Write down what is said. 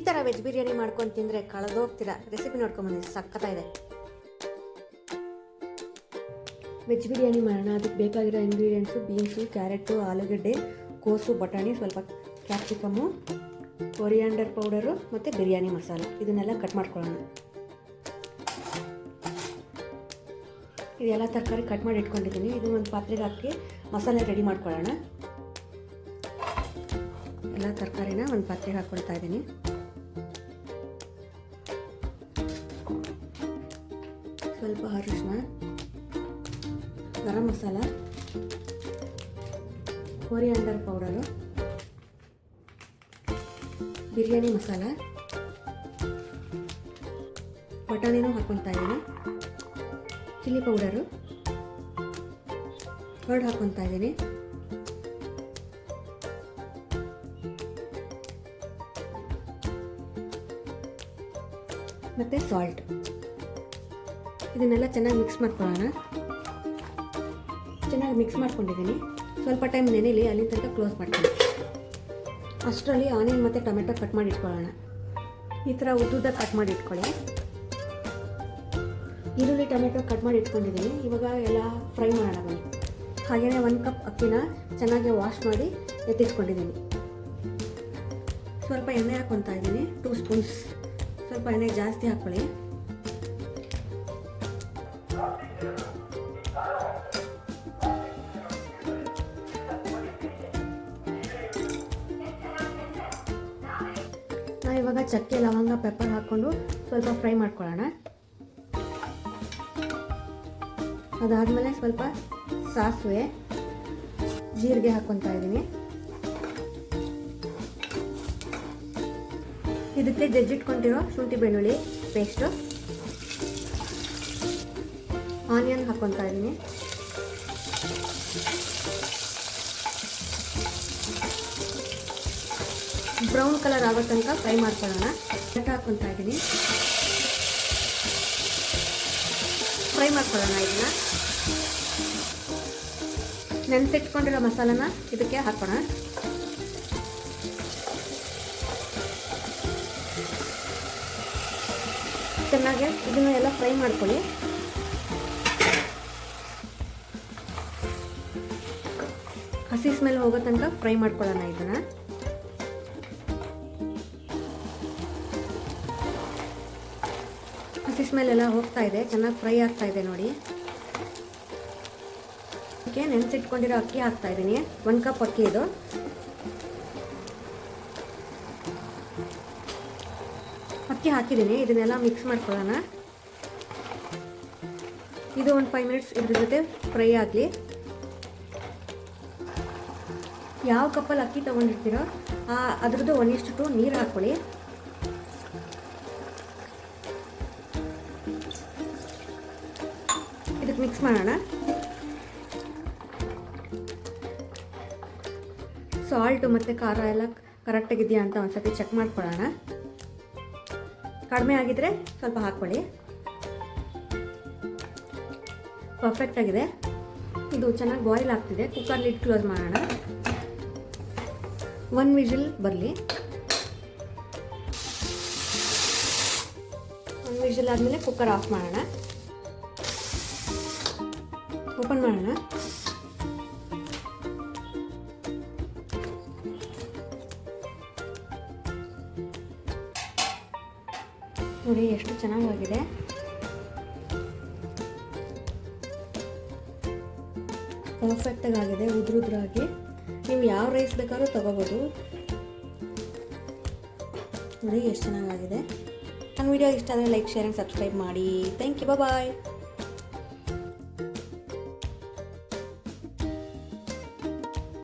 ಥರ ವೆಜ್ ಬಿರಿಯಾನಿ ಮಾಡ್ಕೊಂಡು ತಿಂದರೆ ಕಳೆದೋಗ್ತೀರಾ. ರೆಸಿಪಿ ನೋಡ್ಕೊಂಬಂದಿದ್ದು ಸಕ್ಕತ್ತಾಗಿದೆ. ವೆಜ್ ಬಿರಿಯಾನಿ ಮಾಡೋಣ. ಅದಕ್ಕೆ ಬೇಕಾಗಿರೋ ಇಂಗ್ರೀಡಿಯೆಂಟ್ಸು ಬೀನ್ಸು, ಕ್ಯಾರೆಟು, ಆಲೂಗಡ್ಡೆ, ಕೋಸು, ಬಟಾಣಿ, ಸ್ವಲ್ಪ ಕ್ಯಾಪ್ಸಿಕಮ್ಮು, ಕೊರಿಯಾಂಡರ್ ಪೌಡರು ಮತ್ತು ಬಿರಿಯಾನಿ ಮಸಾಲ. ಇದನ್ನೆಲ್ಲ ಕಟ್ ಮಾಡ್ಕೊಳ್ಳೋಣ. ಇದೆಲ್ಲ ತರಕಾರಿ ಕಟ್ ಮಾಡಿ ಇಟ್ಕೊಂಡಿದ್ದೀನಿ. ಇದನ್ನ ಒಂದು ಪಾತ್ರೆಗೆ ಹಾಕಿ ಮಸಾಲೆ ರೆಡಿ ಮಾಡ್ಕೊಳ್ಳೋಣ. ಎಲ್ಲ ತರಕಾರಿನ ಒಂದು ಪಾತ್ರೆಗೆ ಹಾಕ್ಕೊಳ್ತಾ ಇದ್ದೀನಿ. ಸ್ವಲ್ಪ ಅರಿಶಿನ, ಗರಂ ಮಸಾಲ, ಕೊರಿಯಾಂಡರ್ ಪೌಡರು, ಬಿರಿಯಾನಿ ಮಸಾಲ, ಬಟಾಣಿನೂ ಹಾಕ್ಕೊಳ್ತಾ ಇದ್ದೀನಿ. ಚಿಲ್ಲಿ ಪೌಡರು, ಕರ್ಡ್ ಹಾಕ್ಕೊಳ್ತಾ ಇದ್ದೀನಿ. ಮತ್ತು ಸಾಲ್ಟ್. ಇದನ್ನೆಲ್ಲ ಚೆನ್ನಾಗಿ ಮಿಕ್ಸ್ ಮಾಡ್ಕೊಳ್ಳೋಣ. ಚೆನ್ನಾಗಿ ಮಿಕ್ಸ್ ಮಾಡ್ಕೊಂಡಿದ್ದೀನಿ. ಸ್ವಲ್ಪ ಟೈಮ್ ನೆನೆಲಿ, ಅಲ್ಲಿ ತನಕ ಕ್ಲೋಸ್ ಮಾಡ್ತೀನಿ. ಅಷ್ಟರಲ್ಲಿ ಆನಿಯನ್ ಮತ್ತು ಟೊಮೆಟೊ ಕಟ್ ಮಾಡಿ ಇಟ್ಕೊಳ್ಳೋಣ. ಈ ಥರ ಉದ್ದುದ್ದ ಕಟ್ ಮಾಡಿ ಇಟ್ಕೊಳ್ಳಿ. ಈರುಳ್ಳಿ, ಟೊಮೆಟೊ ಕಟ್ ಮಾಡಿ ಇಟ್ಕೊಂಡಿದ್ದೀನಿ. ಇವಾಗ ಎಲ್ಲ ಫ್ರೈ ಮಾಡೋಣ ಬನ್ನಿ. ಹಾಗೆಯೇ 1 ಕಪ್ ಅಕ್ಕಿನ ಚೆನ್ನಾಗಿ ವಾಶ್ ಮಾಡಿ ಎತ್ತಿಟ್ಕೊಂಡಿದ್ದೀನಿ. ಸ್ವಲ್ಪ ಎಣ್ಣೆ ಹಾಕ್ಕೊತಾ ಇದ್ದೀನಿ, 2 ಸ್ಪೂನ್ಸ್. ಸ್ವಲ್ಪ ಎಣ್ಣೆ ಜಾಸ್ತಿ ಹಾಕ್ಕೊಳ್ಳಿ. ನಾವು ಇವಾಗ ಚಕ್ಕೆ, ಲವಂಗ, ಪೆಪ್ಪರ್ ಹಾಕ್ಕೊಂಡು ಸ್ವಲ್ಪ ಫ್ರೈ ಮಾಡ್ಕೊಳ್ಳೋಣ. ಅದಾದಮೇಲೆ ಸ್ವಲ್ಪ ಸಾಸಿವೆ, ಜೀರಿಗೆ ಹಾಕ್ಕೊತಾ ಇದ್ದೀನಿ. ಇದಕ್ಕೆ ಜಜ್ಜಿಟ್ಕೊಂಡಿರೋ ಶುಂಠಿ ಬೆಳ್ಳುಳ್ಳಿ ಪೇಸ್ಟು, ಆನಿಯನ್ ಹಾಕ್ಕೊತಾ ಇದ್ದೀನಿ. ಬ್ರೌನ್ ಕಲರ್ ಆಗೋ ತನಕ ಫ್ರೈ ಮಾಡ್ಕೊಳ್ಳೋಣ. ಟೊಮೆಟೊ ಹಾಕ್ಕೊತಾ ಇದ್ದೀನಿ. ಫ್ರೈ ಮಾಡ್ಕೊಳ್ಳೋಣ. ಇದನ್ನ ನೆನೆಸಿಟ್ಕೊಂಡಿರೋ ಮಸಾಲನ ಇದಕ್ಕೆ ಹಾಕೋಣ. ಚೆನ್ನಾಗಿ ಇದನ್ನ ಎಲ್ಲ ಫ್ರೈ ಮಾಡ್ಕೊಳ್ಳಿ. ಹಸಿ ಸ್ಮೆಲ್ ಹೋಗೋ ತನಕ ಫ್ರೈ ಮಾಡ್ಕೊಳ್ಳೋಣ. ಇದನ್ನ ಹಸಿ ಸ್ಮೆಲ್ ಎಲ್ಲ ಹೋಗ್ತಾ ಇದೆ, ಚೆನ್ನಾಗಿ ಫ್ರೈ ಆಗ್ತಾ ಇದೆ ನೋಡಿ. ನೆನೆಸಿಟ್ಕೊಂಡಿರೋ ಅಕ್ಕಿ ಹಾಕ್ತಾ ಇದ್ದೀನಿ. 1 ಕಪ್ ಅಕ್ಕಿ ಇದು. ಅಕ್ಕಿ ಹಾಕಿದ್ದೀನಿ. ಇದನ್ನೆಲ್ಲ ಮಿಕ್ಸ್ ಮಾಡ್ಕೊಳ್ಳೋಣ. ಇದು ಒಂದು 5 ಮಿನಿಟ್ಸ್ ಇದ್ರ ಜೊತೆ ಫ್ರೈ ಆಗಲಿ. ಯಾವ ಕಪ್ಪಲ್ಲಿ ಅಕ್ಕಿ ತೊಗೊಂಡಿರ್ತೀರೋ ಅದ್ರದ್ದು 1:2 ನೀರು ಹಾಕ್ಕೊಳ್ಳಿ. ಇದಕ್ಕೆ ಮಿಕ್ಸ್ ಮಾಡೋಣ. ಸಾಲ್ಟು ಮತ್ತು ಖಾರ ಎಲ್ಲ ಕರೆಕ್ಟಾಗಿದೆಯಾ ಅಂತ ಒಂದ್ಸತಿ ಚೆಕ್ ಮಾಡ್ಕೊಳ್ಳೋಣ. ಕಡಿಮೆ ಆಗಿದ್ರೆ ಸ್ವಲ್ಪ ಹಾಕ್ಕೊಳ್ಳಿ. ಪರ್ಫೆಕ್ಟಾಗಿದೆ. ಇದು ಚೆನ್ನಾಗಿ ಬಾಯ್ಲ್ ಆಗ್ತಿದೆ. ಕುಕ್ಕರ್ ಲಿಡ್ ಕ್ಲೋಸ್ ಮಾಡೋಣ. 1 ವಿಜಿಲ್ ಬರಲಿ. 1 ವಿಜಿಲ್ ಆದಮೇಲೆ ಕುಕ್ಕರ್ ಆಫ್ ಮಾಡೋಣ. ಓಪನ್ ಮಾಡೋಣ. ನೋಡಿ ಎಷ್ಟು ಚೆನ್ನಾಗಿದೆ. ಪರ್ಫೆಕ್ಟಾಗಿ ಆಗಿದೆ, ಉದ್ರುದ್ರಾಗಿ. ನೀವು ಯಾವ ರೈಸ್ ಬೇಕಾದ್ರೂ ತಗೋಬೋದು. ನೋಡಿ ಎಷ್ಟು ಚೆನ್ನಾಗಿದೆ. ನನ್ನ ವಿಡಿಯೋ ಇಷ್ಟ ಆದರೆ ಲೈಕ್, ಶೇರ್ ಆ್ಯಂಡ್ ಸಬ್ಸ್ಕ್ರೈಬ್ ಮಾಡಿ. Thank you. ಬಾಯ್.